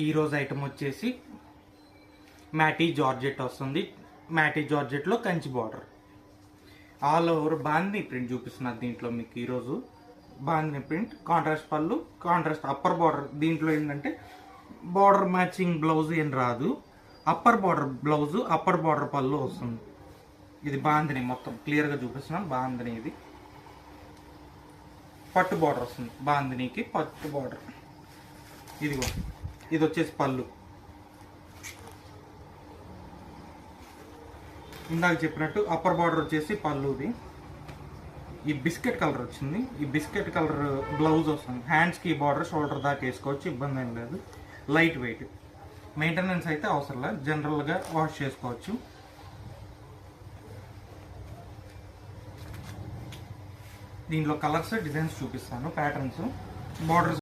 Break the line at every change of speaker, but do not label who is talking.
ఈరోజు ఐటమ్ వచ్చేసి matte georgette వస్తుంది. మ్యాటీ జార్జెట్లో Kanchi border all over bandhani print చూపిస్తున్నారు. దీంట్లో మీకు ఈరోజు bandhani print, contrast pallu, contrast upper border. దీంట్లో ఏంటంటే బార్డర్ మ్యాచింగ్ బ్లౌజ్ ఏం రాదు, upper border blouse upper border pallu వస్తుంది. ఇది బాందిని మొత్తం క్లియర్గా చూపిస్తున్నాను. బాందిని ఇది పట్టు బార్డర్ వస్తుంది. బాందినికి పట్టు బార్డర్. ఇదిగో ఇది వచ్చేసి పళ్ళు. ఇందాక చెప్పినట్టు అప్పర్ బార్డర్ వచ్చేసి పళ్ళుది. ఈ బిస్కెట్ కలర్ వచ్చింది. ఈ బిస్కెట్ కలర్ బ్లౌజ్ వస్తుంది. హ్యాండ్స్కి బార్డర్ షోల్డర్ దాకా వేసుకోవచ్చు, ఇబ్బంది ఏం లేదు. లైట్ వెయిట్, మెయింటెనెన్స్ అయితే అవసరం లేదు, జనరల్గా వాష్ చేసుకోవచ్చు. దీంట్లో కలర్స్ డిజైన్స్ చూపిస్తాను, ప్యాటర్న్స్, బార్డర్స్